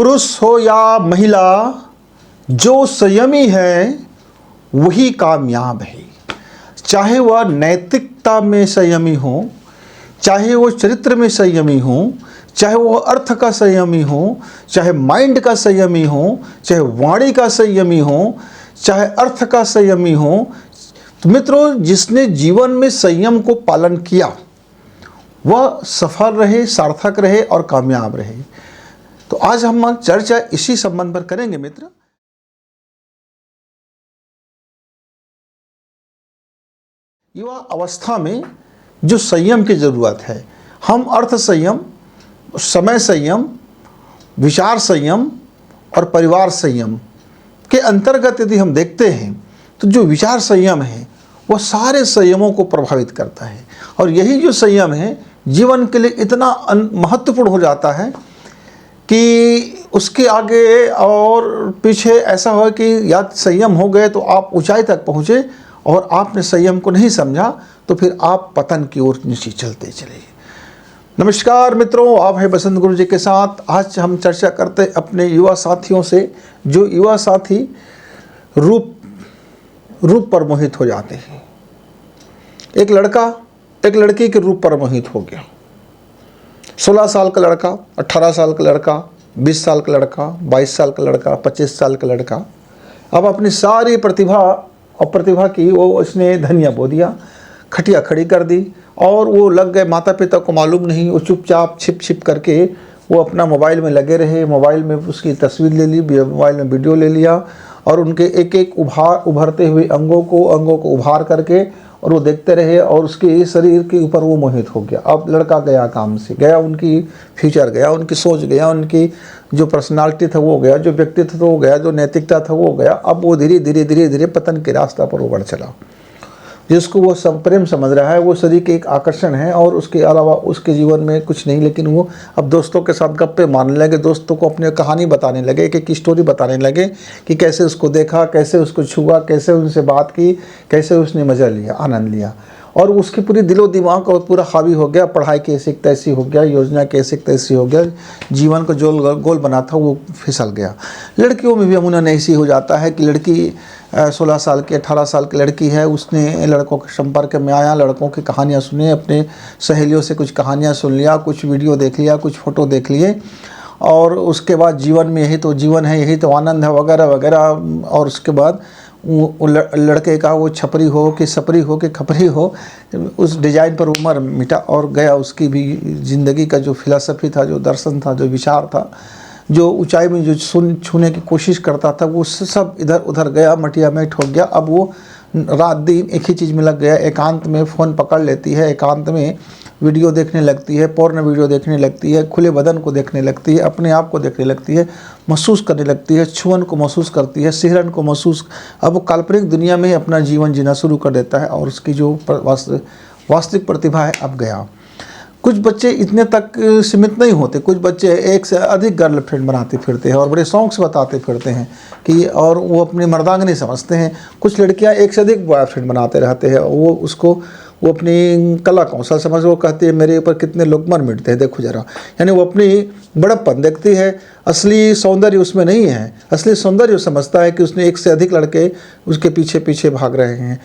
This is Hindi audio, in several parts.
पुरुष हो या महिला, जो संयमी है वही कामयाब है। चाहे वह नैतिकता में संयमी हो, चाहे वो चरित्र में संयमी हो, चाहे वो अर्थ का संयमी हो, चाहे माइंड का संयमी हो, चाहे वाणी का संयमी हो, चाहे अर्थ का संयमी हो। तो मित्रों, जिसने जीवन में संयम को पालन किया वह सफल रहे, सार्थक रहे और कामयाब रहे। तो आज हम चर्चा इसी संबंध पर करेंगे मित्र। युवा अवस्था में जो संयम की जरूरत है, हम अर्थ संयम, समय संयम, विचार संयम और परिवार संयम के अंतर्गत यदि हम देखते हैं तो जो विचार संयम है वह सारे संयमों को प्रभावित करता है। और यही जो संयम है जीवन के लिए इतना महत्वपूर्ण हो जाता है कि उसके आगे और पीछे ऐसा हो कि या संयम हो गए तो आप ऊंचाई तक पहुँचे, और आपने संयम को नहीं समझा तो फिर आप पतन की ओर नीचे चलते चले। नमस्कार मित्रों, आप हैं बसंत गुरु जी के साथ। आज हम चर्चा करते हैं अपने युवा साथियों से, जो युवा साथी रूप पर मोहित हो जाते हैं। एक लड़का एक लड़की के रूप पर मोहित हो गया। 16 साल का लड़का, 18 साल का लड़का, 20 साल का लड़का, 22 साल का लड़का, 25 साल का लड़का अब अपनी सारी प्रतिभा की वो उसने धनिया बो दिया, खटिया खड़ी कर दी और वो लग गए। माता पिता को मालूम नहीं, वो चुपचाप छिप करके वो अपना मोबाइल में लगे रहे। मोबाइल में उसकी तस्वीर ले ली, मोबाइल में वीडियो ले लिया और उनके एक एक उभरते हुए अंगों को उभार करके और वो देखते रहे और उसके शरीर के ऊपर वो मोहित हो गया। अब लड़का गया काम से, गया उनकी फ्यूचर गया, उनकी सोच गया, उनकी जो पर्सनालिटी था वो गया, जो व्यक्तित्व था वो गया, जो नैतिकता था वो गया। अब वो धीरे धीरे पतन के रास्ता पर वो बढ़ चला। जिसको वो सब प्रेम समझ रहा है वो शरीर के एक आकर्षण है और उसके अलावा उसके जीवन में कुछ नहीं। लेकिन वो अब दोस्तों के साथ गप्पे मारने लगे, दोस्तों को अपनी कहानी बताने लगे, एक स्टोरी बताने लगे कि कैसे उसको देखा, कैसे उसको छुआ, कैसे उनसे बात की, कैसे उसने मज़ा लिया, आनंद लिया। और उसकी पूरी दिलो दिमाग और पूरा हावी हो गया। पढ़ाई कैसी तैसी हो गया, योजना कैसी तैसी हो गया, जीवन का जो गोल बना था वो फिसल गया। लड़कियों में भी अमूमन ऐसी हो जाता है कि लड़की 16 साल की, 18 साल की लड़की है, उसने लड़कों के संपर्क में आया, लड़कों की कहानियाँ सुने, अपने सहेलियों से कुछ कहानियाँ सुन लिया, कुछ वीडियो देख लिया, कुछ फ़ोटो देख लिए और उसके बाद जीवन में यही तो जीवन है, यही तो आनंद है वगैरह वगैरह। और उसके बाद वो लड़के का वो छपरी हो कि सपरी हो कि खपरी हो, उस डिज़ाइन पर उम्र मिटा और गया। उसकी भी ज़िंदगी का जो फिलॉसफी था, जो दर्शन था, जो विचार था, जो ऊंचाई में जो छूने की कोशिश करता था, वो सब इधर उधर गया, मटिया मेट हो गया। अब वो रात दिन एक ही चीज़ में लग गया। एकांत में फ़ोन पकड़ लेती है, एकांत में वीडियो देखने लगती है, पोर्न वीडियो देखने लगती है, खुले बदन को देखने लगती है, अपने आप को देखने लगती है, महसूस करने लगती है, छुअन को महसूस करती है, सिहरन को महसूस। अब वो काल्पनिक दुनिया में अपना जीवन जीना शुरू कर देता है और उसकी जो वास्तविक प्रतिभा है अब गया। कुछ बच्चे इतने तक सीमित नहीं होते, कुछ बच्चे एक से अधिक गर्लफ्रेंड बनाते फिरते हैं और बड़े शौक से बताते फिरते हैं कि, और वो अपनी मर्दांगनी समझते हैं। कुछ लड़कियां एक से अधिक बॉयफ्रेंड बनाते रहते हैं, वो अपनी कला कौशल समझ, वो कहती है मेरे ऊपर कितने लोग मर मिटते हैं, देखो जरा। यानी वो अपनी बड़प्पन देखती है, असली सौंदर्य उसमें नहीं है। असली सौंदर्य समझता है कि उसने एक से अधिक लड़के उसके पीछे पीछे भाग रहे हैं।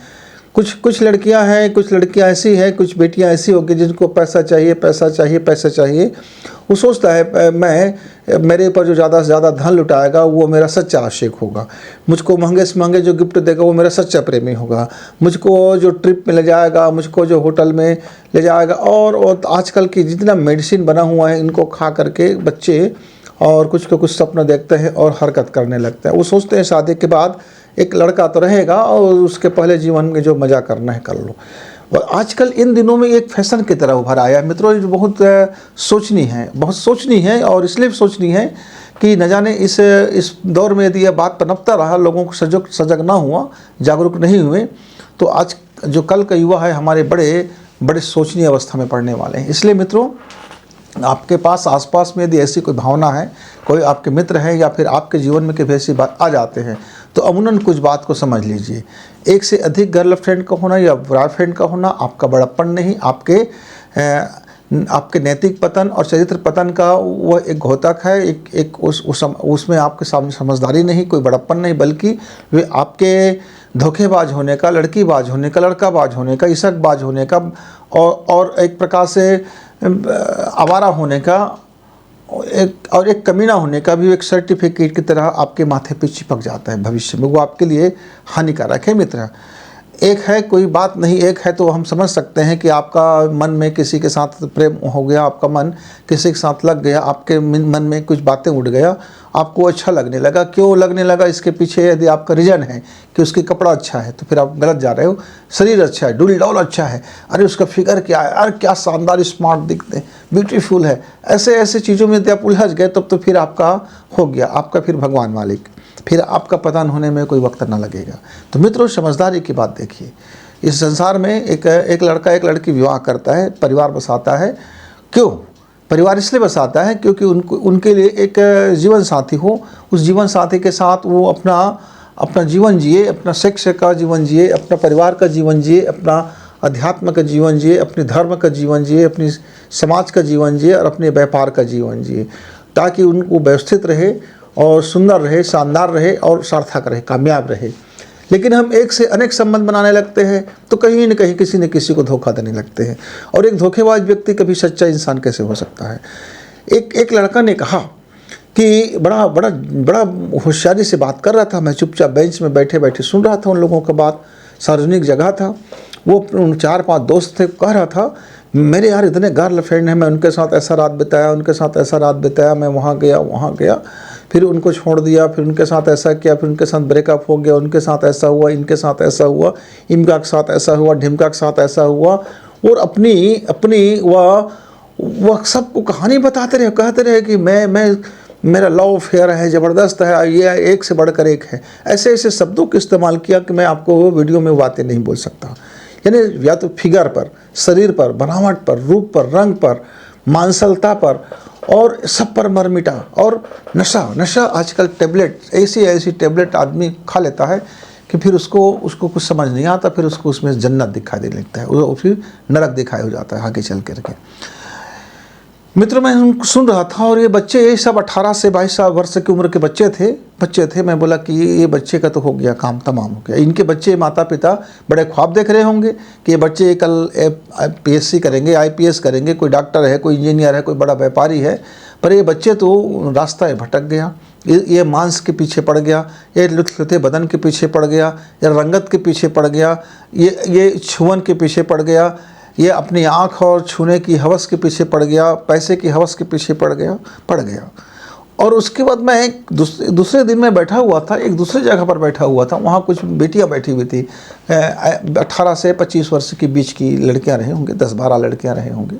कुछ लड़कियां हैं, कुछ लड़कियां ऐसी हैं, कुछ बेटियां ऐसी होगी जिनको पैसा चाहिए, पैसा चाहिए, पैसा चाहिए। वो सोचता है मेरे ऊपर जो ज़्यादा से ज़्यादा धन लुटाएगा वो मेरा सच्चा आशिक होगा, मुझको महंगे से महंगे जो गिफ्ट देगा वो मेरा सच्चा प्रेमी होगा, मुझको जो ट्रिप में ले जाएगा, मुझको जो होटल में ले जाएगा। और आजकल की जितना मेडिसिन बना हुआ है इनको खा करके बच्चे और कुछ को कुछ सपना देखते हैं और हरकत करने लगते हैं। वो सोचते हैं शादी के बाद एक लड़का तो रहेगा और उसके पहले जीवन में जो मज़ा करना है कर लो। और आजकल इन दिनों में एक फैशन की तरह उभर आया है मित्रों, जो बहुत सोचनी है और इसलिए सोचनी है कि न जाने इस दौर में यदि यह बात पनपता रहा, लोगों को सजग ना हुआ, जागरूक नहीं हुए, तो आज जो कल का युवा है हमारे बड़े सोचनीय अवस्था में पड़ने वाले हैं। इसलिए मित्रों, आपके पास आसपास में यदि ऐसी कोई भावना है, कोई आपके मित्र हैं या फिर आपके जीवन में कभी ऐसी बात आ जाते हैं, तो अमूमन कुछ बात को समझ लीजिए। एक से अधिक गर्लफ्रेंड का होना या बॉयफ्रेंड का होना आपका बड़प्पन नहीं, आपके आपके नैतिक पतन और चरित्र पतन का वह एक घोतक है। एक उसमें आपके सामने समझदारी नहीं, कोई बड़प्पन नहीं, बल्कि वे आपके धोखेबाज होने का, लड़कीबाज होने का, लड़काबाज होने का, इशकबाज होने का और एक प्रकार से आवारा होने का और एक कमीना होने का भी एक सर्टिफिकेट की तरह आपके माथे पे चिपक जाता है भविष्य में। वो आपके लिए हानिकारक है मित्र। एक है कोई बात नहीं, एक है तो हम समझ सकते हैं कि आपका मन में किसी के साथ प्रेम हो गया, आपका मन किसी के साथ लग गया, आपके मन में कुछ बातें उठ गया, आपको अच्छा लगने लगा। क्यों लगने लगा, इसके पीछे यदि आपका रीज़न है कि उसकी कपड़ा अच्छा है तो फिर आप गलत जा रहे हो। शरीर अच्छा है, डुल डौल अच्छा है, अरे उसका फिगर क्या है, अरे क्या शानदार स्मार्ट दिखते हैं, ब्यूटीफुल है, ऐसे ऐसे चीज़ों में यदि आप उलझ गए तब तो फिर आपका हो गया, आपका फिर भगवान मालिक, फिर आपका पतन होने में कोई वक्त ना लगेगा। तो मित्रों, समझदारी की बात देखिए। इस संसार में एक लड़का एक लड़की विवाह करता है, परिवार बसाता है। क्यों परिवार इसलिए बसाता है? क्योंकि उनके लिए एक जीवन साथी हो, उस जीवन साथी के साथ वो अपना जीवन जिए, अपना सेक्स का जीवन जिए, अपना परिवार का जीवन जिए, अपना अध्यात्म का जीवन जिए, अपने धर्म का जीवन जिए, अपनी समाज का जीवन जिए और अपने व्यापार का जीवन जिए, ताकि उनको व्यवस्थित रहे और सुंदर रहे, शानदार रहे और सार्थक रहे, कामयाब रहे। लेकिन हम एक से अनेक संबंध बनाने लगते हैं तो कहीं न कहीं किसी न किसी को धोखा देने लगते हैं। और एक धोखेबाज व्यक्ति कभी सच्चा इंसान कैसे हो सकता है? एक लड़का ने कहा कि बड़ा होशियारी से बात कर रहा था। मैं चुपचाप बेंच में बैठे बैठे सुन रहा था उन लोगों का बात। सार्वजनिक जगह था, वो 4-5 दोस्त थे, कह रहा था मेरे यार इतने गर्लफ्रेंड हैं, मैं उनके साथ ऐसा रात बिताया, उनके साथ ऐसा रात बिताया, मैं वहाँ गया, फिर उनको छोड़ दिया, फिर उनके साथ ऐसा किया, फिर उनके साथ ब्रेकअप हो गया, उनके साथ ऐसा हुआ, इनके साथ ऐसा हुआ, इमका के साथ ऐसा हुआ, ढिमका के साथ ऐसा हुआ। और अपनी वह सबको कहानी बताते रहे, कहते रहे कि मेरा लव फेयर है, ज़बरदस्त है, ये एक से बढ़कर एक है। ऐसे ऐसे शब्दों का इस्तेमाल किया कि मैं आपको वीडियो में बातें नहीं बोल सकता। यानी या तो फिगर पर, शरीर पर, बनावट पर, रूप पर, रंग पर, मांसलता पर और सब पर मर मिटा। और नशा आजकल टैबलेट, ऐसी टैबलेट आदमी खा लेता है कि फिर उसको कुछ समझ नहीं आता, फिर उसको उसमें जन्नत दिखाई देने लगता है, वो फिर नरक दिखाई हो जाता है आगे चल करके। मित्र, मैं सुन रहा था और ये बच्चे, ये सब 18 से 22 वर्ष की उम्र के बच्चे थे। मैं बोला कि ये बच्चे का तो हो गया काम, तमाम हो गया। इनके बच्चे माता पिता बड़े ख्वाब देख रहे होंगे कि ये बच्चे कल PSC करेंगे, IPS करेंगे, कोई डॉक्टर है, कोई इंजीनियर है, कोई बड़ा व्यापारी है। पर ये बच्चे तो रास्ता भटक गया, ये मांस के पीछे पड़ गया, ये लुत्फुते बदन के पीछे पड़ गया, या रंगत के पीछे पड़ गया, ये छुअन के पीछे पड़ गया, ये अपनी आँख और छूने की हवस के पीछे पड़ गया, पैसे की हवस के पीछे पड़ गया। और उसके बाद मैं एक दूसरे दिन में बैठा हुआ था, एक दूसरी जगह पर बैठा हुआ था। वहाँ कुछ बेटियाँ बैठी हुई थी, 18 से 25 वर्ष के बीच की लड़कियाँ रहे होंगे, 10-12 लड़कियाँ रहे होंगे।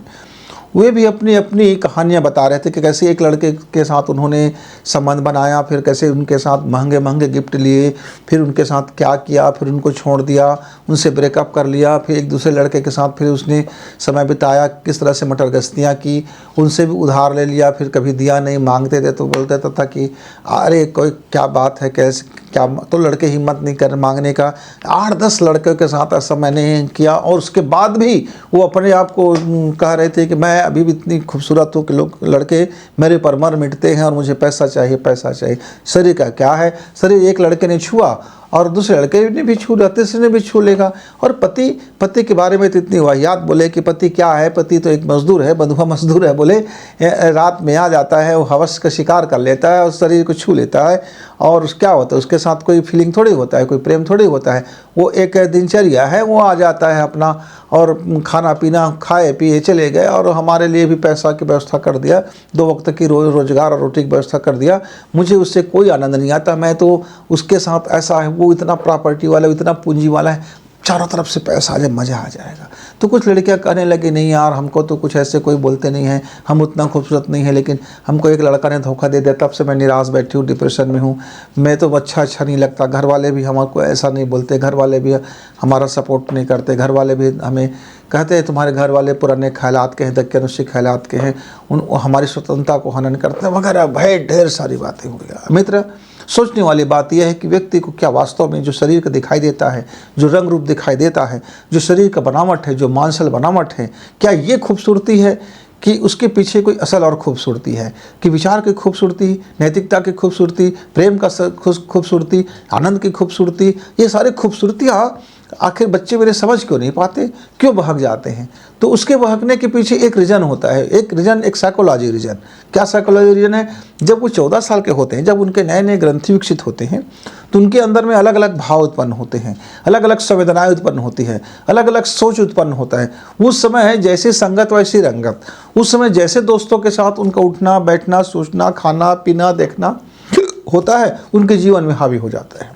वे भी अपनी कहानियाँ बता रहे थे कि कैसे एक लड़के के साथ उन्होंने संबंध बनाया, फिर कैसे उनके साथ महंगे गिफ्ट लिए, फिर उनके साथ क्या किया, फिर उनको छोड़ दिया, उनसे ब्रेकअप कर लिया, फिर एक दूसरे लड़के के साथ फिर उसने समय बिताया, किस तरह से मटरगश्तियाँ की, उनसे भी उधार ले लिया, फिर कभी दिया नहीं, मांगते थे तो बोलता था कि अरे कोई क्या बात है, कैसे क्या, तो लड़के हिम्मत नहीं कर मांगने का। 8-10 लड़के के साथ ऐसा मैंने किया और उसके बाद भी वो अपने आप को कह रहे थे कि मैं अभी भी इतनी खूबसूरत हूँ कि लोग लड़के मेरे पर मर मिटते हैं और मुझे पैसा चाहिए। शरीर का क्या है, शरीर एक लड़के ने छुआ और दूसरे लड़के ने भी छू लिया, तीसरे ने भी छू लेगा। और पति के बारे में तो इतनी वाहियात बोले कि पति क्या है, पति तो एक मजदूर है, बंधुआ मजदूर है। बोले रात में आ जाता है, वो हवस का शिकार कर लेता है और शरीर को छू लेता है, और क्या होता है उसके साथ कोई फीलिंग थोड़ी होता है, कोई प्रेम थोड़ी होता है। वो एक दिनचर्या है, वो आ जाता है अपना और खाना पीना खाए पिए चले गए, और हमारे लिए भी पैसा की व्यवस्था कर दिया, 2 वक्त की रोज़गार और रोटी की व्यवस्था कर दिया। मुझे उससे कोई आनंद नहीं आता, मैं तो उसके साथ ऐसा है, वो इतना प्रॉपर्टी वाला, इतना पूंजी वाला है, चारों तरफ से पैसा आ जाए, मज़ा आ जाएगा। तो कुछ लड़कियां कहने लगी नहीं यार, हमको तो कुछ ऐसे कोई बोलते नहीं हैं, हम उतना खूबसूरत नहीं है, लेकिन हमको एक लड़का ने धोखा दे दिया, तब से मैं निराश बैठी हूँ, डिप्रेशन में हूँ, मैं तो अच्छा नहीं लगता। घर वाले भी हमको ऐसा नहीं बोलते, घर वाले भी हमारा सपोर्ट नहीं करते, घर वाले भी हमें कहते हैं तुम्हारे घर वाले पुराने ख्यालात के हैं, दक्यानुशी ख्यालात के हैं, हमारी स्वतंत्रता को हनन करते हैं वगैरह, भाई ढेर सारी बातें हो गया। मित्र, सोचने वाली बात यह है कि व्यक्ति को क्या वास्तव में जो शरीर का दिखाई देता है, जो रंग रूप दिखाई देता है, जो शरीर का बनावट है, जो मांसल बनावट है, क्या ये खूबसूरती है कि उसके पीछे कोई असल और खूबसूरती है, कि विचार की खूबसूरती, नैतिकता की खूबसूरती, प्रेम का खूबसूरती, आनंद की खूबसूरती, ये सारी खूबसूरतियाँ आखिर बच्चे मेरे समझ क्यों नहीं पाते, क्यों बहक जाते हैं? तो उसके बहकने के पीछे एक रीज़न होता है, एक साइकोलॉजी रीज़न। क्या साइकोलॉजी रीज़न है? जब वो 14 साल के होते हैं, जब उनके नए नए ग्रंथि विकसित होते हैं, तो उनके अंदर में अलग अलग भाव उत्पन्न होते हैं, अलग अलग संवेदनाएं उत्पन्न होती है, अलग अलग सोच उत्पन्न होता है। उस समय जैसी संगत वैसी रंगत, उस समय जैसे दोस्तों के साथ उनका उठना बैठना, सोचना, खाना पीना, देखना होता है, उनके जीवन में हावी हो जाता है।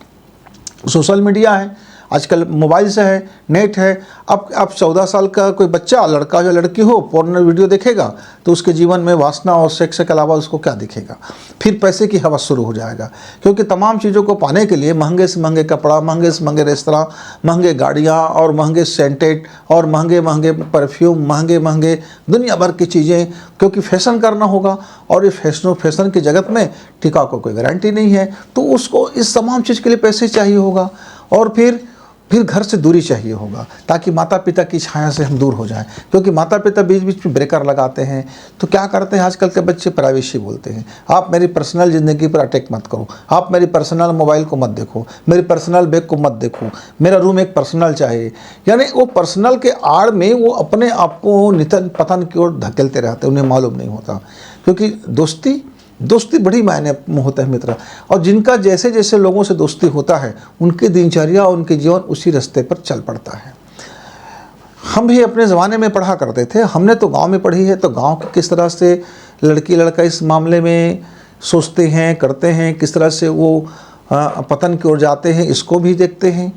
सोशल मीडिया है, आजकल मोबाइल से है, नेट है। अब 14 साल का कोई बच्चा, लड़का या लड़की हो, पोर्न वीडियो देखेगा तो उसके जीवन में वासना और सेक्स के अलावा उसको क्या दिखेगा? फिर पैसे की हवस शुरू हो जाएगा, क्योंकि तमाम चीज़ों को पाने के लिए महंगे से महंगे कपड़ा, महंगे से महंगे रेस्तरां, महंगे गाड़ियाँ और महंगे सेंटेड और महंगे महंगे परफ्यूम, महंगे महंगे दुनिया भर की चीज़ें, क्योंकि फैशन करना होगा और ये फैशन के जगत में टिकाऊ को कोई गारंटी नहीं है, तो उसको इस तमाम चीज़ के लिए पैसे चाहिए होगा। और फिर घर से दूरी चाहिए होगा, ताकि माता पिता की छाया से हम दूर हो जाएं, क्योंकि माता पिता बीच बीच में ब्रेकर लगाते हैं। तो क्या करते हैं आजकल के बच्चे? प्राइवेसी बोलते हैं। आप मेरी पर्सनल ज़िंदगी पर अटैक मत करो, आप मेरी पर्सनल मोबाइल को मत देखो, मेरी पर्सनल बैग को मत देखो, मेरा रूम एक पर्सनल चाहिए। यानी वो पर्सनल के आड़ में वो अपने आप को नितन पतन की ओर धकेलते रहते, उन्हें मालूम नहीं होता। क्योंकि दोस्ती बड़ी मायने में होता है मित्र, और जिनका जैसे जैसे लोगों से दोस्ती होता है, उनकी दिनचर्या, उनके जीवन उसी रास्ते पर चल पड़ता है। हम भी अपने ज़माने में पढ़ा करते थे, हमने तो गांव में पढ़ी है, तो गांव की किस तरह से लड़की लड़का इस मामले में सोचते हैं, करते हैं, किस तरह से वो पतन की ओर जाते हैं, इसको भी देखते हैं।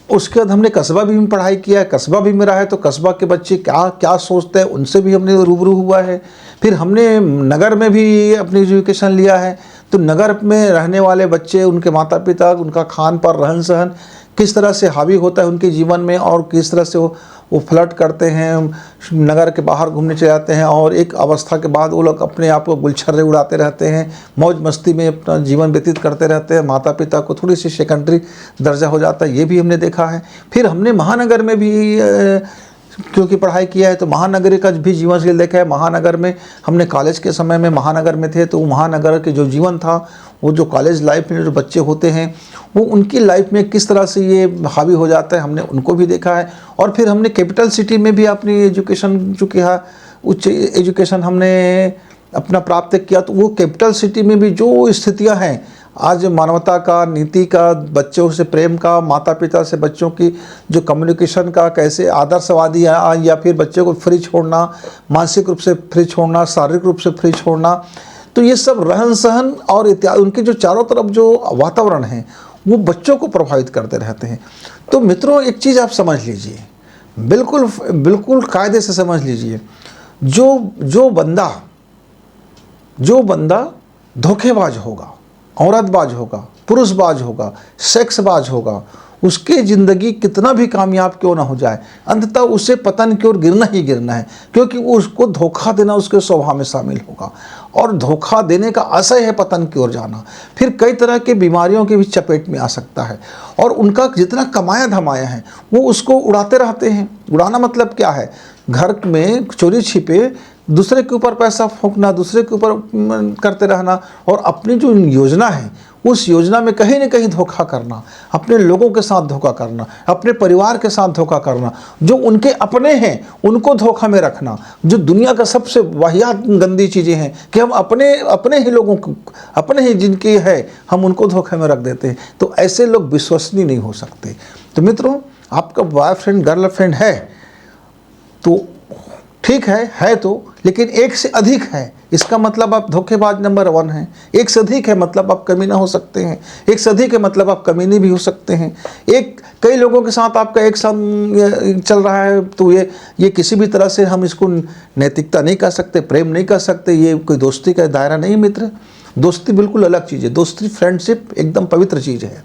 उसके बाद हमने कस्बा भी में पढ़ाई किया है, कस्बा भी में रहा है, तो कस्बा के बच्चे क्या क्या सोचते हैं उनसे भी हमने रूबरू हुआ है। फिर हमने नगर में भी अपनी एजुकेशन लिया है, तो नगर में रहने वाले बच्चे, उनके माता पिता, उनका खान पान, रहन सहन किस तरह से हावी होता है उनके जीवन में, और किस तरह से वो फ्लर्ट करते हैं, नगर के बाहर घूमने चले जाते हैं, और एक अवस्था के बाद वो लोग अपने आप को गुलछर्रे उड़ाते रहते हैं, मौज मस्ती में अपना जीवन व्यतीत करते रहते हैं। माता पिता को थोड़ी सी सेकेंडरी दर्जा हो जाता है, ये भी हमने देखा है। फिर हमने महानगर में भी क्योंकि पढ़ाई किया है, तो महानगर का भी जीवन शैली देखा है। महानगर में हमने कॉलेज के समय में महानगर में थे, तो महानगर के जो जीवन था, वो जो कॉलेज लाइफ में जो बच्चे होते हैं, वो उनकी लाइफ में किस तरह से ये हावी हो जाता है, हमने उनको भी देखा है। और फिर हमने कैपिटल सिटी में भी अपनी एजुकेशन, चूँकि उच्च एजुकेशन हमने अपना प्राप्त किया, तो वो कैपिटल सिटी में भी जो स्थितियाँ हैं आज मानवता का, नीति का, बच्चों से प्रेम का, माता पिता से बच्चों की जो कम्युनिकेशन का, कैसे आदर्शवादी या फिर बच्चे को फ्री छोड़ना, मानसिक रूप से फ्री छोड़ना, शारीरिक रूप से फ्री छोड़ना, तो ये सब रहन सहन और इत्यादि उनके जो चारों तरफ जो वातावरण है, वो बच्चों को प्रभावित करते रहते हैं। तो मित्रों, एक चीज़ आप समझ लीजिए, बिल्कुल कायदे से समझ लीजिए, जो बंदा धोखेबाज होगा, औरतबाज होगा, पुरुषबाज होगा, सेक्सबाज होगा, उसकी ज़िंदगी कितना भी कामयाब क्यों ना हो जाए, अंततः उसे पतन की ओर गिरना ही गिरना है, क्योंकि उसको धोखा देना उसके स्वभाव में शामिल होगा, और धोखा देने का आशय है पतन की ओर जाना। फिर कई तरह के बीमारियों के भी चपेट में आ सकता है, और उनका जितना कमाया धमाया है वो उसको उड़ाते रहते हैं। उड़ाना मतलब क्या है? घर में चोरी छिपे दूसरे के ऊपर पैसा फूंकना, दूसरे के ऊपर करते रहना, और अपनी जो योजना है उस योजना में कहीं न कहीं धोखा करना, अपने लोगों के साथ धोखा करना, अपने परिवार के साथ धोखा करना, जो उनके अपने हैं उनको धोखा में रखना, जो दुनिया का सबसे वाहियात गंदी चीज़ें हैं कि हम अपने ही लोगों को, अपने ही जिनकी है, हम उनको धोखे में रख देते हैं। तो ऐसे लोग विश्वसनीय नहीं हो सकते। तो मित्रों, आपका बॉयफ्रेंड गर्लफ्रेंड है तो ठीक है तो, लेकिन एक से अधिक है, इसका मतलब आप धोखेबाज नंबर 1 हैं। एक से अधिक है मतलब आप कमीना हो सकते हैं, एक से अधिक है मतलब आप कमीने भी हो सकते हैं। कई लोगों के साथ आपका एक साथ चल रहा है, तो ये किसी भी तरह से हम इसको नैतिकता नहीं कह सकते, प्रेम नहीं कह सकते, ये कोई दोस्ती का दायरा नहीं मित्र। दोस्ती बिल्कुल अलग चीज़ है। दोस्ती, फ्रेंडशिप एकदम पवित्र चीज़ है।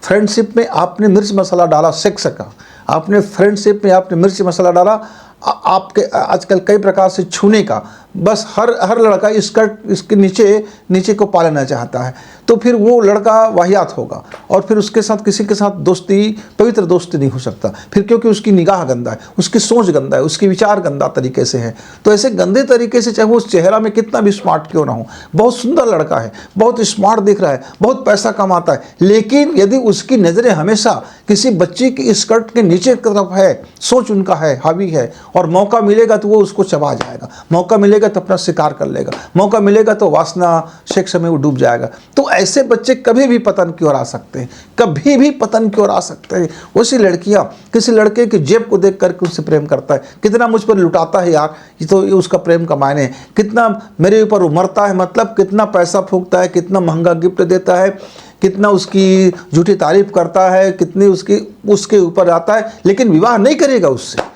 फ्रेंडशिप में आपने मिर्च मसाला डाला सेक्स का, आपने फ्रेंडशिप में आपने मिर्च मसाला डाला आपके आजकल कई प्रकार से छूने का, बस हर लड़का स्कर्ट इसके नीचे को पा लेना चाहता है, तो फिर वो लड़का वाहियात होगा और फिर उसके साथ किसी के साथ दोस्ती, पवित्र दोस्ती नहीं हो सकता फिर, क्योंकि उसकी निगाह गंदा है, उसकी सोच गंदा है, उसकी विचार गंदा तरीके से है। तो ऐसे गंदे तरीके से, चाहे वो उस चेहरा में कितना भी स्मार्ट क्यों ना हो, बहुत सुंदर लड़का है, बहुत स्मार्ट दिख रहा है, बहुत पैसा कमाता है, लेकिन यदि उसकी नज़रें हमेशा किसी बच्ची की स्कर्ट के नीचे की तरफ है, सोच उनका है, हावी है, और मौका मिलेगा तो वो उसको चबा जाएगा, मौका मिलेगा तो अपना शिकार कर लेगा, मौका मिलेगा तो वासना सेक्स में वो डूब जाएगा। तो ऐसे बच्चे कभी भी पतन की ओर आ सकते हैं, कभी भी पतन की ओर आ सकते हैं। उसी लड़कियां किसी लड़के की जेब को देख करके उससे प्रेम करता है, कितना मुझ पर लुटाता है यार, ये तो ये उसका प्रेम का मायने है, कितना मेरे ऊपर उमरता है, मतलब कितना पैसा फूंकता है, कितना महंगा गिफ्ट देता है, कितना उसकी झूठी तारीफ करता है, कितनी उसके ऊपर आता है, लेकिन विवाह नहीं करेगा उससे।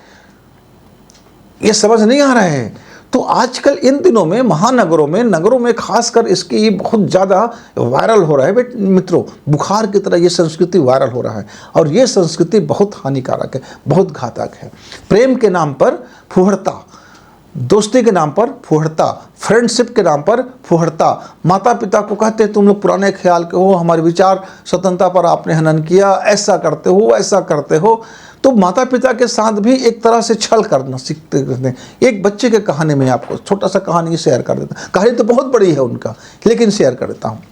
ये समझ नहीं आ रहा है। तो आजकल इन दिनों में महानगरों में, नगरों में खासकर इसकी बहुत ज़्यादा वायरल हो रहा है मित्रों, बुखार की तरह ये संस्कृति वायरल हो रहा है, और ये संस्कृति बहुत हानिकारक है, बहुत घातक है। प्रेम के नाम पर फुहड़ता, दोस्ती के नाम पर फुहड़ता, फ्रेंडशिप के नाम पर फुहड़ता। माता पिता को कहते हैं तुम लोग पुराने ख्याल के हो, हमारे विचार स्वतंत्रता पर आपने हनन किया, ऐसा करते हो, ऐसा करते हो। तो माता पिता के साथ भी एक तरह से छल करना सीखते हैं। एक बच्चे के कहानी में आपको छोटा सा कहानी शेयर कर देता हूँ, कहानी तो बहुत बड़ी है उनका, लेकिन शेयर कर देता हूँ।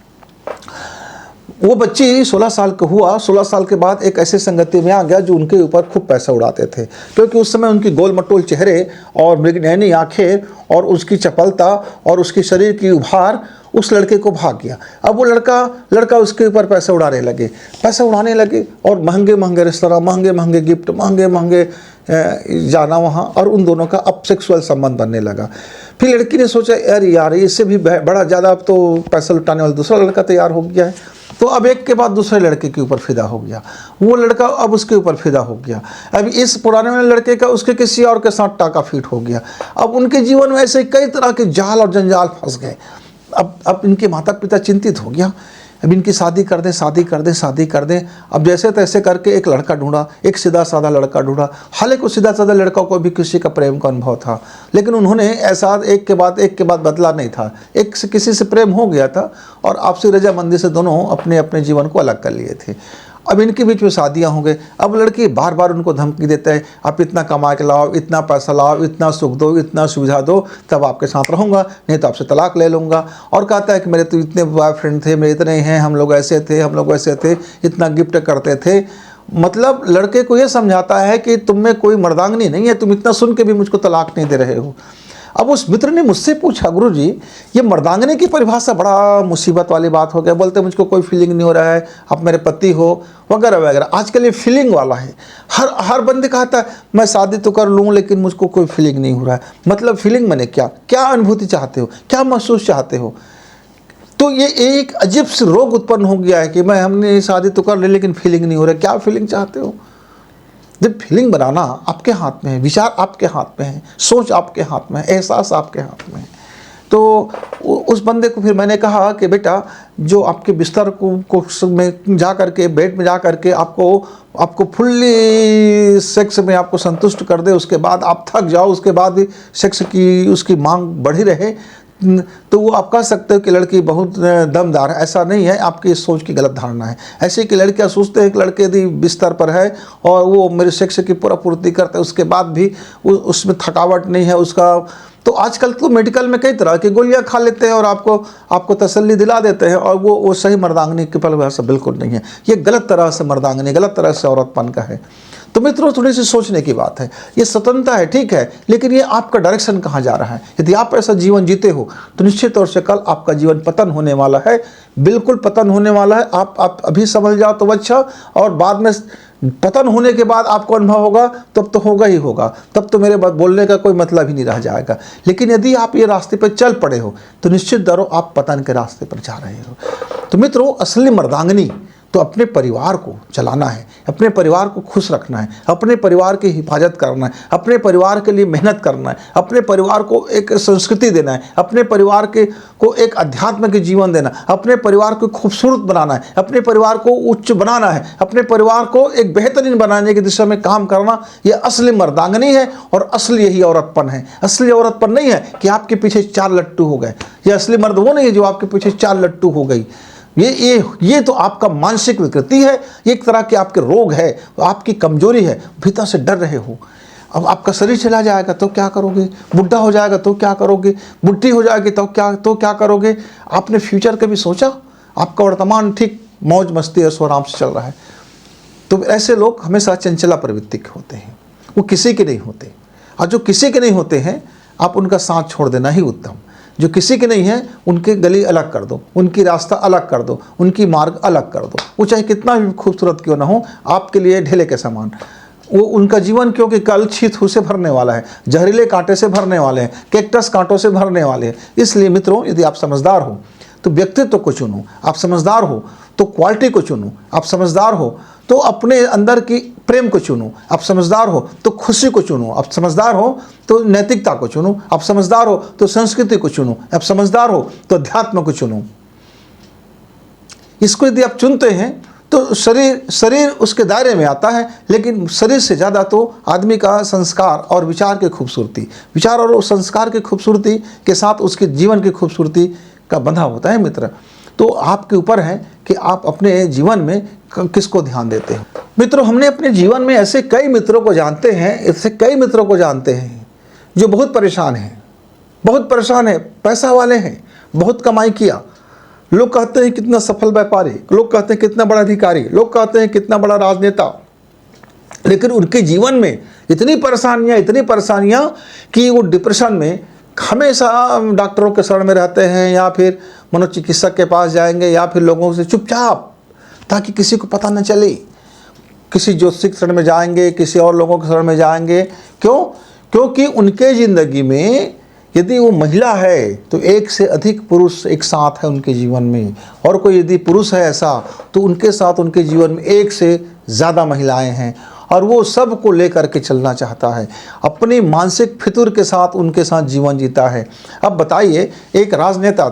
वो बच्ची 16 साल का हुआ, 16 साल के बाद एक ऐसे संगति में आ गया जो उनके ऊपर खूब पैसा उड़ाते थे, क्योंकि उस समय उनकी गोल मटोल चेहरे और मृगनयनी आंखें और उसकी चपलता और उसकी शरीर की उभार उस लड़के को भाग गया। अब वो लड़का उसके ऊपर पैसा उड़ाने लगे और महंगे महंगे रेस्तरां, महंगे महंगे गिफ्ट, महंगे महंगे जाना वहाँ, और उन दोनों का अब सेक्सुअल संबंध बनने लगा। फिर लड़की ने सोचा यार इससे भी बड़ा ज़्यादा अब तो पैसा लुटाने वाला दूसरा लड़का तैयार हो गया है, तो अब एक के बाद दूसरे लड़के के ऊपर फिदा हो गया। वो लड़का अब उसके ऊपर फिदा हो गया। अब इस पुराने वाले लड़के का उसके किसी और के साथ टाका फिट हो गया। अब उनके जीवन में ऐसे कई तरह के जाल और जंजाल फंस गए। अब इनके माता पिता चिंतित हो गया, अब इनकी शादी कर दें। अब जैसे तैसे करके एक लड़का ढूंढा, एक सीधा साधा लड़का ढूंढा। हालांकि सीधा साधा लड़का को भी किसी का प्रेम का अनुभव था, लेकिन उन्होंने ऐसा एक के बाद बदला नहीं था। एक से किसी से प्रेम हो गया था और आपसी रजामंदी से दोनों अपने अपने जीवन को अलग कर लिए थे। अब इनके बीच में शादियां हो गई। अब लड़की बार बार उनको धमकी देता है, आप इतना कमा के लाओ, इतना पैसा लाओ, इतना सुख दो, इतना सुविधा दो, तब आपके साथ रहूँगा, नहीं तो आपसे तलाक ले लूँगा। और कहता है कि मेरे तो इतने बॉयफ्रेंड थे, मेरे इतने हैं, हम लोग ऐसे थे, इतना गिफ्ट करते थे। मतलब लड़के को ये समझाता है कि तुम में कोई मर्दांगनी नहीं है, तुम इतना सुन के भी मुझको तलाक नहीं दे रहे हो। अब उस मित्र ने मुझसे पूछा, गुरुजी ये मर्दांगने की परिभाषा बड़ा मुसीबत वाली बात हो गया। बोलते मुझको कोई फीलिंग नहीं हो रहा है, आप मेरे पति हो, वगैरह वगैरह। आजकल ये फीलिंग वाला है। हर बंदे कहता है मैं शादी तो कर लूँ लेकिन मुझको कोई फीलिंग नहीं हो रहा है। मतलब फीलिंग मैंने क्या अनुभूति चाहते हो, क्या महसूस चाहते हो? तो ये एक अजीब सी रोग उत्पन्न हो गया है कि हमने शादी तो कर ली लेकिन फीलिंग नहीं हो रहा। क्या फीलिंग चाहते हो? जब फीलिंग बनाना आपके हाथ में है, विचार आपके हाथ में है, सोच आपके हाथ में है, एहसास आपके हाथ में है। तो उस बंदे को फिर मैंने कहा कि बेटा जो आपके बिस्तर को में जा करके, बेड में जा करके आपको फुल्ली सेक्स में आपको संतुष्ट कर दे, उसके बाद आप थक जाओ, उसके बाद सेक्स की उसकी मांग बढ़ी रहे, तो वो आप कह सकते हो कि लड़की बहुत दमदार है। ऐसा नहीं है, आपकी इस सोच की गलत धारणा है। ऐसे कि लड़कियां सोचते हैं कि लड़के यदि बिस्तर पर है और वो मेरे सेक्स की पूरा पूर्ति करते हैं, उसके बाद भी उसमें थकावट नहीं है उसका। तो आजकल तो मेडिकल में कई तरह की गोलियां खा लेते हैं और आपको तसल्ली दिला देते हैं, और वो सही मर्दांगनी की परिभाषा बिल्कुल नहीं है। ये गलत तरह से मर्दांगनी, गलत तरह से औरतपन का है। तो मित्रों थोड़ी सी सोचने की बात है। ये स्वतंत्रता है, ठीक है, लेकिन ये आपका डायरेक्शन कहाँ जा रहा है? यदि आप ऐसा जीवन जीते हो तो निश्चित तौर से कल आपका जीवन पतन होने वाला है, बिल्कुल पतन होने वाला है। आप अभी समझ जाओ तो अच्छा, और बाद में पतन होने के बाद आपको अनुभव होगा, तब तो होगा ही होगा, तब तो मेरे बोलने का कोई मतलब ही नहीं रह जाएगा। लेकिन यदि आप ये रास्ते पर चल पड़े हो तो निश्चित दरो आप पतन के रास्ते पर जा रहे हो। तो मित्रों असली मर्दांगनी तो अपने परिवार को चलाना है, अपने परिवार को खुश रखना है, अपने परिवार की हिफाजत करना है, अपने परिवार के लिए मेहनत करना है, अपने परिवार को एक संस्कृति देना है, अपने परिवार को एक अध्यात्म के जीवन देना, अपने परिवार को खूबसूरत बनाना है, अपने परिवार को उच्च बनाना है, अपने परिवार को एक बेहतरीन बनाने की दिशा में काम करना, यह असली मर्दांगनी है और असली यही औरतपन है। असली औरतपन नहीं है कि आपके पीछे 4 लट्टू हो गए, यह असली मर्द वो नहीं है जो आपके पीछे 4 लट्टू हो गई। ये तो आपका मानसिक विकृति है, ये एक तरह के आपके रोग है, आपकी कमजोरी है, भीतर से डर रहे हो। अब आपका शरीर चला जाएगा तो क्या करोगे, बुढ़ा हो जाएगा तो क्या करोगे, बुढ़ी हो जाएगी तो क्या करोगे। आपने फ्यूचर का भी सोचा? आपका वर्तमान ठीक मौज मस्ती और आराम से चल रहा है। तो ऐसे लोग हमेशा चंचला प्रवृत्ति के होते हैं, वो किसी के नहीं होते। और जो किसी के नहीं होते हैं, आप उनका साथ छोड़ देना ही उत्तम। जो किसी के नहीं है, उनके गली अलग कर दो, उनकी रास्ता अलग कर दो, उनकी मार्ग अलग कर दो। वो चाहे कितना भी खूबसूरत क्यों ना हो, आपके लिए ढेले के समान। वो उनका जीवन क्योंकि कल छीत से भरने वाला है, जहरीले कांटे से भरने वाले हैं, कैक्टस कांटों से भरने वाले हैं। इसलिए मित्रों, यदि आप समझदार हो तो व्यक्तित्व को चुनो, आप समझदार हो तो क्वालिटी को चुनो, आप समझदार हो तो अपने अंदर की प्रेम को चुनो, आप समझदार हो तो खुशी को चुनो, आप समझदार हो तो नैतिकता को चुनो, आप समझदार हो तो संस्कृति को चुनो, आप समझदार हो तो अध्यात्म को चुनो। इसको यदि आप चुनते हैं तो शरीर उसके दायरे में आता है, लेकिन शरीर से ज़्यादा तो आदमी का संस्कार और विचार की खूबसूरती, विचार और संस्कार की खूबसूरती के साथ उसके जीवन की खूबसूरती का बंधा होता है मित्र। तो आपके ऊपर है कि आप अपने जीवन में किसको ध्यान देते हैं। मित्रों, हमने अपने जीवन में ऐसे कई मित्रों को जानते हैं जो बहुत परेशान हैं, पैसा वाले हैं, बहुत कमाई किया, लोग कहते हैं कितना सफल व्यापारी, लोग कहते हैं कितना बड़ा अधिकारी, लोग कहते हैं कितना बड़ा राजनेता, लेकिन उनके जीवन में इतनी परेशानियां कि वो डिप्रेशन में हमेशा डॉक्टरों के शरण में रहते हैं, या फिर मनोचिकित्सक के पास जाएंगे, या फिर लोगों से चुपचाप, ताकि किसी को पता न चले, किसी ज्योतिषिक शरण में जाएंगे, किसी और लोगों के शरण में जाएंगे। क्यों? क्योंकि उनके ज़िंदगी में यदि वो महिला है तो एक से अधिक पुरुष एक साथ है उनके जीवन में, और कोई यदि पुरुष है ऐसा तो उनके साथ उनके जीवन में एक से ज़्यादा महिलाएं हैं, और वो सब को लेकर के चलना चाहता है, अपनी मानसिक फितूर के साथ उनके साथ जीवन जीता है। अब बताइए, एक राजनेता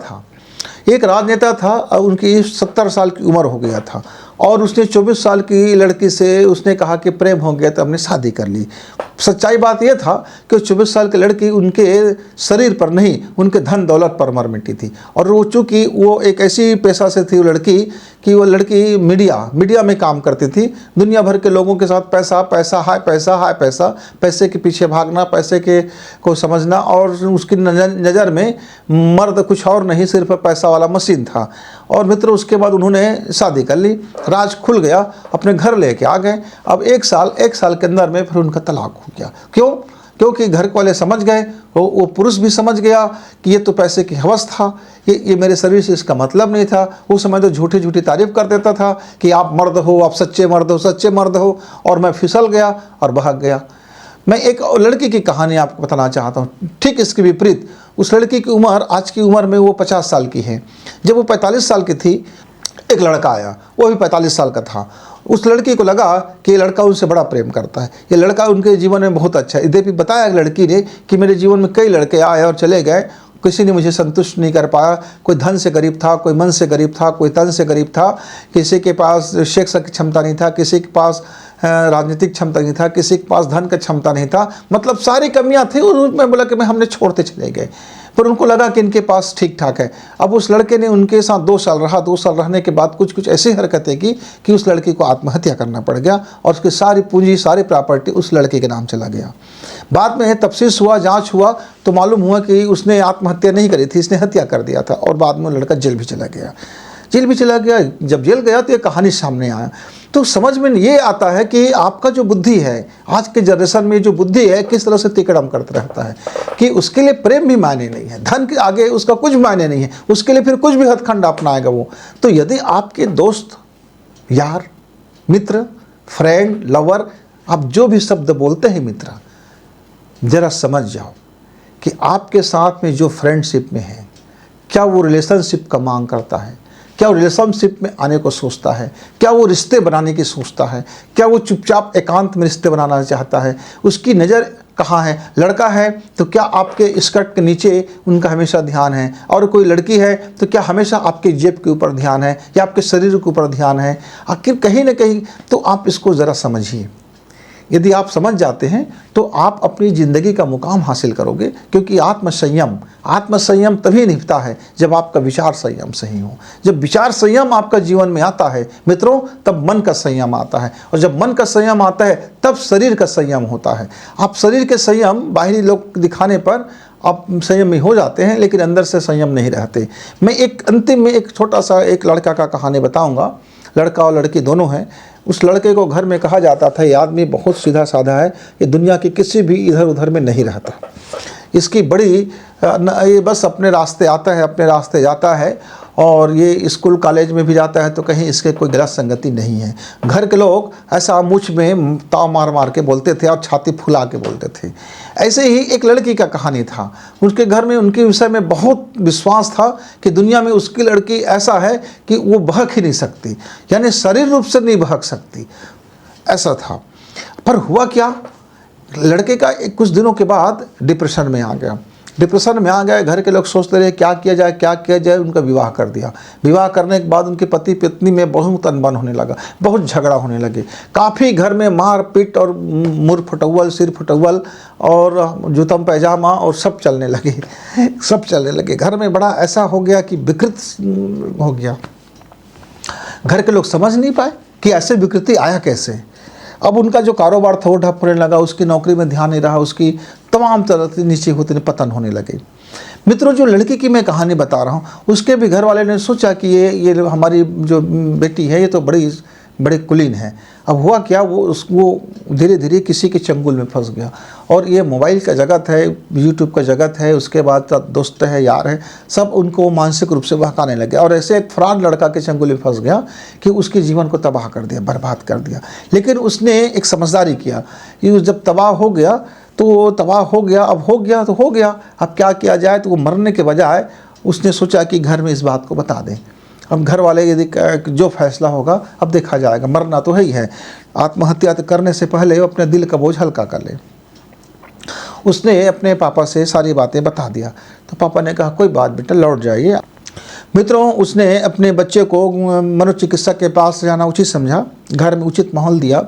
था, उनकी 70 साल की उम्र हो गया था, और उसने 24 साल की लड़की से उसने कहा कि प्रेम हो गया, तो हमने शादी कर ली। सच्चाई बात यह था कि 24 साल की लड़की उनके शरीर पर नहीं, उनके धन दौलत पर मर मिटी थी। और वो चूँकि वो एक ऐसी पेशा से थी वो लड़की मीडिया में काम करती थी। दुनिया भर के लोगों के साथ पैसे के पीछे भागना, पैसे के को समझना, और उसकी नज़र में मर्द कुछ और नहीं, सिर्फ पैसा वाला मशीन था। और मित्र, उसके बाद उन्होंने शादी कर ली, राज खुल गया, अपने घर लेके आ गए। अब एक साल के अंदर में फिर उनका तलाक हो गया। क्यों? क्योंकि घर वाले समझ गए, वो पुरुष भी समझ गया कि ये तो पैसे की हवस था, ये मेरे शरीर से इसका मतलब नहीं था। उस समय तो झूठी तारीफ कर देता था कि आप मर्द हो, आप सच्चे मर्द हो, और मैं फिसल गया और भाग गया। मैं एक लड़की की कहानी आपको बताना चाहता हूँ, ठीक इसके विपरीत। उस लड़की की उम्र, आज की उम्र में वो 50 साल की है। जब वो 45 साल की थी, एक लड़का आया, वो भी 45 साल का था। उस लड़की को लगा कि ये लड़का उनसे बड़ा प्रेम करता है, ये लड़का उनके जीवन में बहुत अच्छा है। यद्यपि बताया लड़की ने कि मेरे जीवन में कई लड़के आए और चले गए, किसी ने मुझे संतुष्ट नहीं कर पाया। कोई धन से गरीब था, कोई मन से गरीब था, कोई तन से गरीब था, किसी के पास सेक्स की क्षमता नहीं था, किसी के पास राजनीतिक क्षमता नहीं था, किसी के पास धन का क्षमता नहीं था, मतलब सारी कमियां थी। और मैं बोला कि हमने छोड़ते चले गए, पर उनको लगा कि इनके पास ठीक ठाक है। अब उस लड़के ने उनके साथ 2 साल रहा। 2 साल रहने के बाद कुछ ऐसी हरकतें की कि उस लड़की को आत्महत्या करना पड़ गया, और उसकी सारी पूंजी, सारी प्रॉपर्टी उस लड़के के नाम चला गया। बाद में तफ्तीश हुआ, जांच हुआ, तो मालूम हुआ कि उसने आत्महत्या नहीं करी थी, इसने हत्या कर दिया था। और बाद में लड़का जेल भी चला गया। जब जेल गया तो ये कहानी सामने आया। तो समझ में ये आता है कि आपका जो बुद्धि है, आज के जनरेशन में जो बुद्धि है, किस तरह से तिकड़म करता रहता है कि उसके लिए प्रेम भी मायने नहीं है, धन के आगे उसका कुछ मायने नहीं है, उसके लिए फिर कुछ भी हथखंड अपनाएगा वो। तो यदि आपके दोस्त, यार, मित्र, फ्रेंड, लवर, आप जो भी शब्द बोलते हैं मित्र, जरा समझ जाओ कि आपके साथ में जो फ्रेंडशिप में है, क्या वो रिलेशनशिप का मांग करता है, क्या वो रिलेशनशिप में आने को सोचता है, क्या वो रिश्ते बनाने की सोचता है, क्या वो चुपचाप एकांत में रिश्ते बनाना चाहता है, उसकी नज़र कहाँ है। लड़का है तो क्या आपके स्कर्ट के नीचे उनका हमेशा ध्यान है, और कोई लड़की है तो क्या हमेशा आपके जेब के ऊपर ध्यान है या आपके शरीर के ऊपर ध्यान है। आखिर कहीं ना कहीं तो आप इसको ज़रा समझिए। यदि आप समझ जाते हैं तो आप अपनी ज़िंदगी का मुकाम हासिल करोगे, क्योंकि आत्मसंयम तभी निभता है जब आपका विचार संयम सही हो। जब विचार संयम आपका जीवन में आता है मित्रों, तब मन का संयम आता है, और जब मन का संयम आता है तब शरीर का संयम होता है। आप शरीर के संयम बाहरी लोग दिखाने पर आप संयमी हो जाते हैं, लेकिन अंदर से संयम नहीं रहते। मैं एक अंतिम में एक छोटा सा एक लड़का का कहानी बताऊँगा। लड़का और लड़की दोनों हैं। उस लड़के को घर में कहा जाता था, ये आदमी बहुत सीधा साधा है, ये दुनिया के किसी भी इधर उधर में नहीं रहता, इसकी बड़ी ये बस अपने रास्ते आता है, अपने रास्ते जाता है, और ये स्कूल कॉलेज में भी जाता है तो कहीं इसके कोई गलत संगति नहीं है। घर के लोग ऐसा मुझ में ताव मार मार के बोलते थे और छाती फुला के बोलते थे। ऐसे ही एक लड़की का कहानी था। उसके घर में उनके विषय में बहुत विश्वास था कि दुनिया में उसकी लड़की ऐसा है कि वो बहक ही नहीं सकती, यानी शरीर रूप से नहीं बहक सकती, ऐसा था। पर हुआ क्या, लड़के का कुछ दिनों के बाद डिप्रेशन में आ गया। घर के लोग सोचते रहे क्या किया जाए, उनका विवाह कर दिया। विवाह करने के बाद उनके पति पत्नी में बहुत अनबन होने लगा, बहुत झगड़ा होने लगे। काफ़ी घर में मार पीट और मुर फटौल, सिर फटौल और जूतम पैजामा और सब चलने लगे। घर में बड़ा ऐसा हो गया कि विकृत हो गया। घर के लोग समझ नहीं पाए कि ऐसे विकृति आया कैसे। अब उनका जो कारोबार था वो ठप होने लगा, उसकी नौकरी में ध्यान नहीं रहा, उसकी तमाम तरह से नीचे होते पतन होने लगे। मित्रों, जो लड़की की मैं कहानी बता रहा हूँ, उसके भी घर वाले ने सोचा कि ये हमारी जो बेटी है ये तो बड़ी कुलीन है। अब हुआ क्या, वो धीरे धीरे किसी के चंगुल में फंस गया। और ये मोबाइल का जगत है, यूट्यूब का जगत है, उसके बाद दोस्त है, यार है, सब उनको मानसिक रूप से बहकाने लगे। और ऐसे एक फ्रॉड लड़का के चंगुल में फंस गया कि उसके जीवन को तबाह कर दिया, बर्बाद कर दिया। लेकिन उसने एक समझदारी किया कि जब तबाह हो गया तो वो तबाह हो गया, अब हो गया तो हो गया, अब क्या किया जाए। तो वो मरने के बजाय उसने सोचा कि घर में इस बात को बता दें। अब घर वाले यदि जो फैसला होगा अब देखा जाएगा, मरना तो है ही है, आत्महत्या करने से पहले वो अपने दिल का बोझ हल्का कर ले। उसने अपने पापा से सारी बातें बता दिया। तो पापा ने कहा कोई बात बेटा, लौट जाइए। मित्रों, उसने अपने बच्चे को मनोचिकित्सक के पास जाना उचित समझा, घर में उचित माहौल दिया।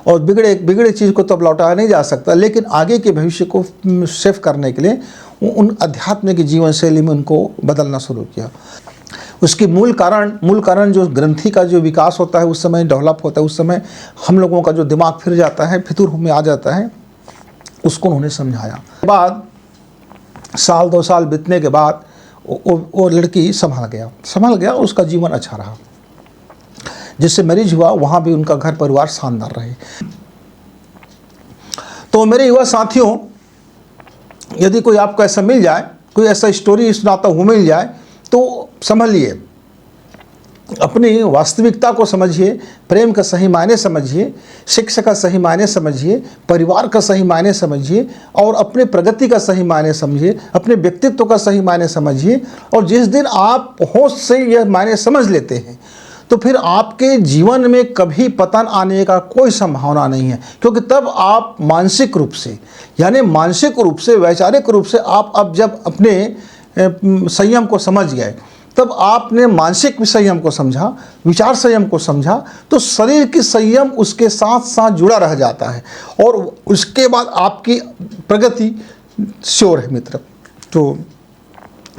और बिगड़े चीज़ को तो अब लौटाया नहीं जा सकता, लेकिन आगे के भविष्य को सेफ करने के लिए उन अध्यात्म की जीवन शैली में उनको बदलना शुरू किया। उसकी मूल कारण जो ग्रंथि का जो विकास होता है उस समय डेवलप होता है, उस समय हम लोगों का जो दिमाग फिर जाता है, फितूर में आ जाता है, उसको उन्होंने समझाया। बाद साल 2 साल बीतने के बाद वो लड़की संभल गया, उसका जीवन अच्छा रहा। जिससे मैरिज हुआ वहाँ भी उनका घर परिवार शानदार रहे। तो मेरे युवा साथियों, यदि कोई आपको ऐसा मिल जाए, कोई ऐसा स्टोरी सुनाता हुआ मिल जाए, तो संभलिए, अपनी वास्तविकता को समझिए, प्रेम का सही मायने समझिए, शिक्षा का सही मायने समझिए, परिवार का सही मायने समझिए, और अपने प्रगति का सही मायने समझिए, अपने व्यक्तित्व का सही मायने समझिए। और जिस दिन आप होश से यह मायने समझ लेते हैं तो फिर आपके जीवन में कभी पतन आने का कोई संभावना नहीं है, क्योंकि तब आप मानसिक रूप से, वैचारिक रूप से आप अब जब अपने संयम को समझ गए, तब आपने मानसिक संयम को समझा, विचार संयम को समझा, तो शरीर की संयम उसके साथ साथ जुड़ा रह जाता है, और उसके बाद आपकी प्रगति श्योर है। मित्र, तो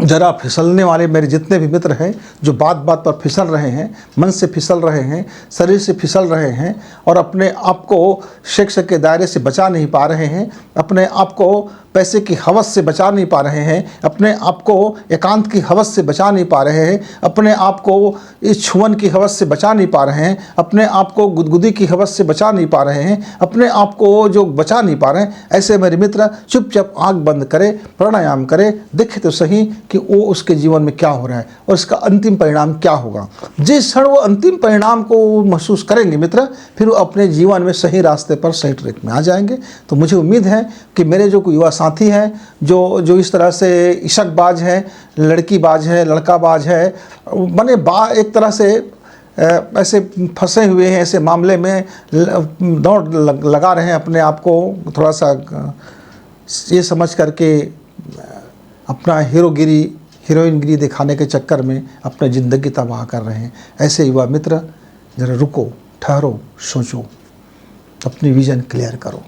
जरा फिसलने वाले मेरे जितने भी मित्र हैं, जो बात बात पर फिसल रहे हैं, मन से फिसल रहे हैं, शरीर से फिसल रहे हैं, और अपने आप को शिक्षा के दायरे से बचा नहीं पा रहे हैं, अपने आप को पैसे की हवस से बचा नहीं पा रहे हैं, अपने आप को एकांत की हवस से बचा नहीं पा रहे हैं, अपने आप को इस छुअन की हवस से बचा नहीं पा रहे हैं, अपने आप को गुदगुदी की हवस से बचा नहीं पा रहे हैं, अपने आप को जो बचा नहीं पा रहे हैं, ऐसे मेरे मित्र चुपचाप आंख बंद करे, प्राणायाम करे, देखे तो सही कि वो उसके जीवन में क्या हो रहा है और इसका अंतिम परिणाम क्या होगा। जिस क्षण वो अंतिम परिणाम को महसूस करेंगे मित्र, फिर वो अपने जीवन में सही रास्ते पर, सही ट्रैक में आ जाएंगे। तो मुझे उम्मीद है कि मेरे जो युवा साथी है जो इस तरह से इशकबाज है, लड़कीबाज है, लड़काबाज है, माने एक तरह से ऐसे फंसे हुए हैं, ऐसे मामले में दौड़ लगा रहे हैं अपने आप को थोड़ा सा ये समझ करके अपना हीरोइनगिरी दिखाने के चक्कर में अपनी ज़िंदगी तबाह कर रहे हैं। ऐसे युवा मित्र, ज़रा रुको, ठहरो, सोचो, अपनी विज़न क्लियर करो।